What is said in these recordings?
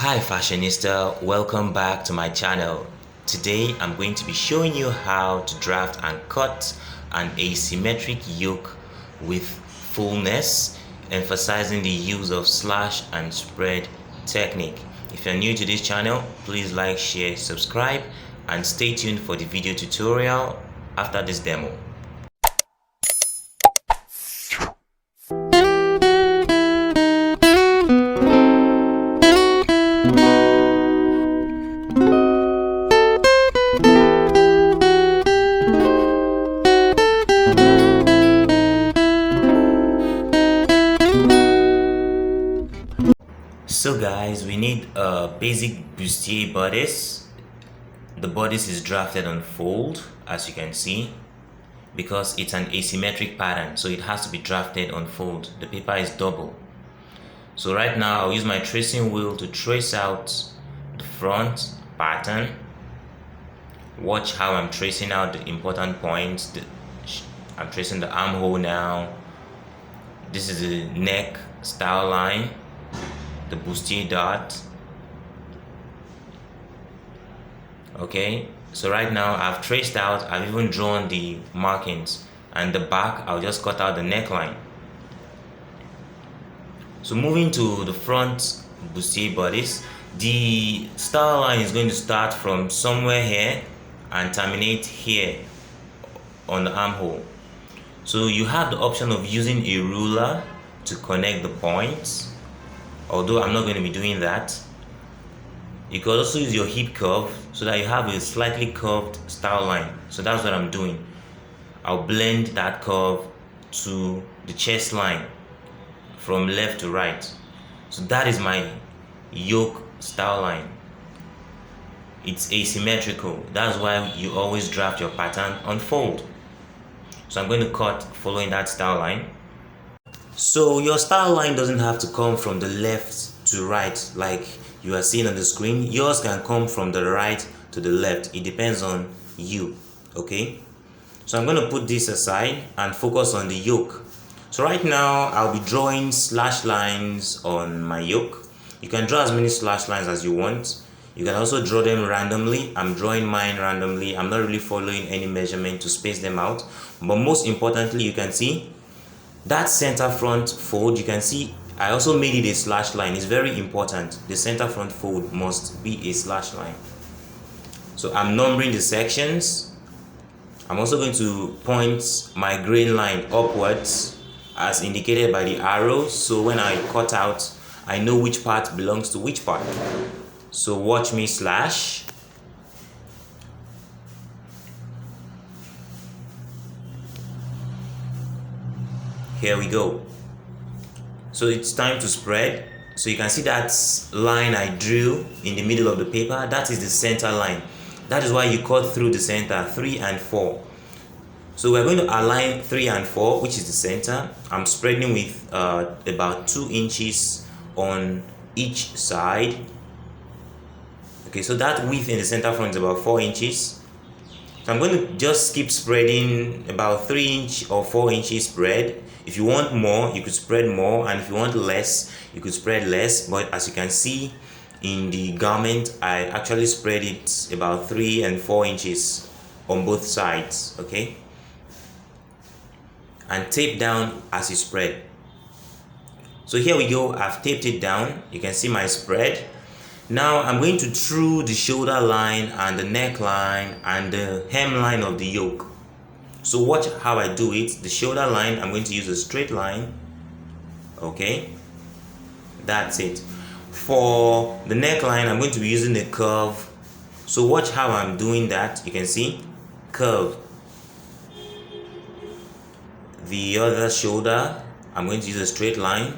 Hi fashionista, welcome back to my channel. Today I'm going to be showing you how to draft and cut an asymmetric yoke with fullness, emphasizing the use of slash and spread technique. If you're new to this channel, please like, share, subscribe, and stay tuned for the video tutorial after this demo. So guys, we need a basic bustier bodice. The bodice is drafted on fold, as you can see, because it's an asymmetric pattern, so it has to be drafted on fold. The paper is double. So right now I'll use my tracing wheel to trace out the front pattern. Watch how I'm tracing out the important points. I'm tracing the armhole now. This is the neck style line, the bustier dot. Okay, so right now I've traced out, I've even drawn the markings, and the back I'll just cut out the neckline. So moving to the front bustier bodice, the style line is going to start from somewhere here and terminate here on the armhole. So you have the option of using a ruler to connect the points, although I'm not going to be doing that. You can also use your hip curve so that you have a slightly curved style line. So that's what I'm doing. I'll blend that curve to the chest line from left to right. So that is my yoke style line. It's asymmetrical. That's why you always draft your pattern on fold. So I'm going to cut following that style line. So your style line doesn't have to come from the left to right like you are seeing on the screen. Yours can come from the right to the left. It depends on you. Okay, so I'm going to put this aside and focus on the yoke. So right now I'll be drawing slash lines on my yoke. You can draw as many slash lines as you want. You can also draw them randomly. I'm drawing mine randomly. I'm not really following any measurement to space them out. But most importantly, you can see that center front fold. You can see I also made it a slash line. It's very important. The center front fold must be a slash line. So I'm numbering the sections. I'm also going to point my grain line upwards as indicated by the arrows. So when I cut out, I know which part belongs to which part. So watch me slash. Here we go. So it's time to spread. So you can see that line I drew in the middle of the paper. That is the center line. That is why you cut through the center 3 and 4. So we're going to align 3 and 4, which is the center. I'm spreading with about 2 inches on each side. Okay, so that width in the center front is about 4 inches. So I'm going to just keep spreading about 3 inch or 4 inches spread. If you want more, you could spread more, and if you want less, you could spread less. But as you can see in the garment, I actually spread it about 3 and 4 inches on both sides. Okay, and tape down as you spread. So here we go. I've taped it down. You can see my spread. Now I'm going to through the shoulder line and the neckline and the hemline of the yoke. So watch how I do it. The shoulder line, I'm going to use a straight line. Okay, that's it. For the neckline, I'm going to be using the curve. So watch how I'm doing that. You can see curve. The other shoulder, I'm going to use a straight line.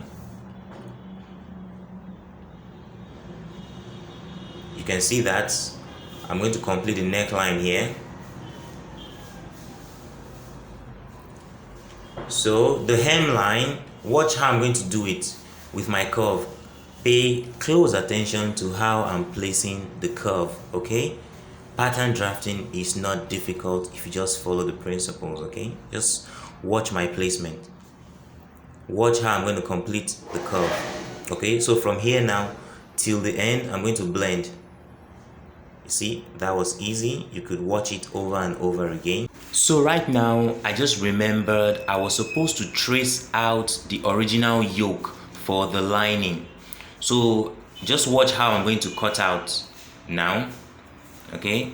You can see that I'm going to complete the neckline here. So the hemline, watch how I'm going to do it with my curve. Pay close attention to how I'm placing the curve. Okay, pattern drafting is not difficult if you just follow the principles. Okay, just watch my placement. Watch how I'm going to complete the curve. Okay, so from here now, till the end. I'm going to blend. You see, that was easy. You could watch it over and over again. So right now, I just remembered I was supposed to trace out the original yoke for the lining. So just watch how I'm going to cut out now. Okay,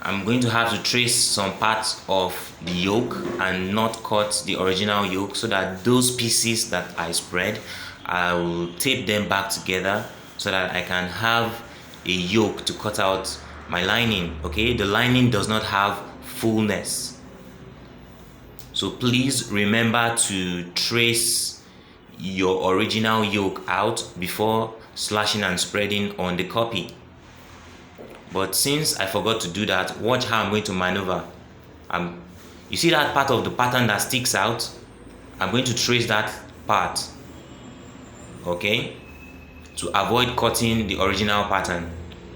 I'm going to have to trace some parts of the yoke and not cut the original yoke, so that those pieces that I spread, I will tape them back together so that I can have a yoke to cut out my lining. Okay, the lining does not have fullness, so please remember to trace your original yoke out before slashing and spreading on the copy. But since I forgot to do that, watch how I'm going to maneuver. You see that part of the pattern that sticks out? I'm going to trace that part, okay, to avoid cutting the original pattern,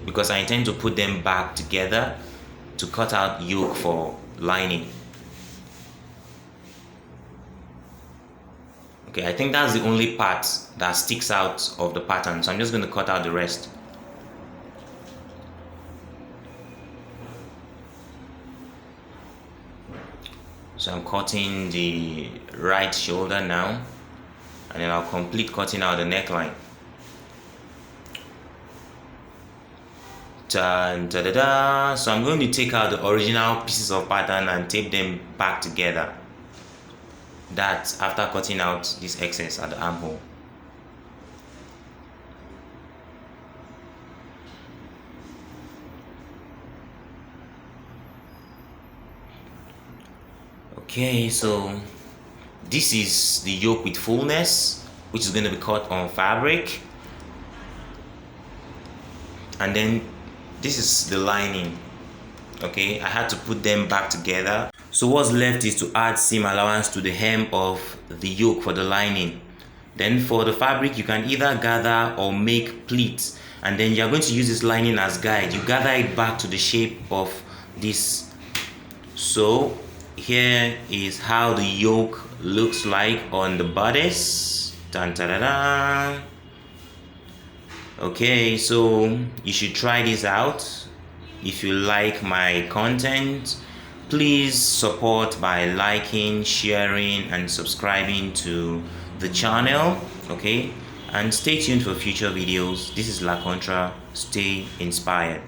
because I intend to put them back together to cut out yoke for lining. Okay, I think that's the only part that sticks out of the pattern, so I'm just going to cut out the rest. So I'm cutting the right shoulder now, and then I'll complete cutting out the neckline. Ta-da-da. So I'm going to take out the original pieces of pattern and tape them back together. That's after cutting out this excess at the armhole. Okay, so this is the yoke with fullness, which is going to be cut on fabric, and then this is the lining. Okay, I had to put them back together. So what's left is to add seam allowance to the hem of the yoke for the lining. Then for the fabric, you can either gather or make pleats, and then you're going to use this lining as guide. You gather it back to the shape of this. So here is how the yoke looks like on the bodice. Dun, da, da, da. Okay, so you should try this out. If you like my content, please support by liking, sharing, and subscribing to the channel. Okay, and stay tuned for future videos. This is La Contra. Stay inspired.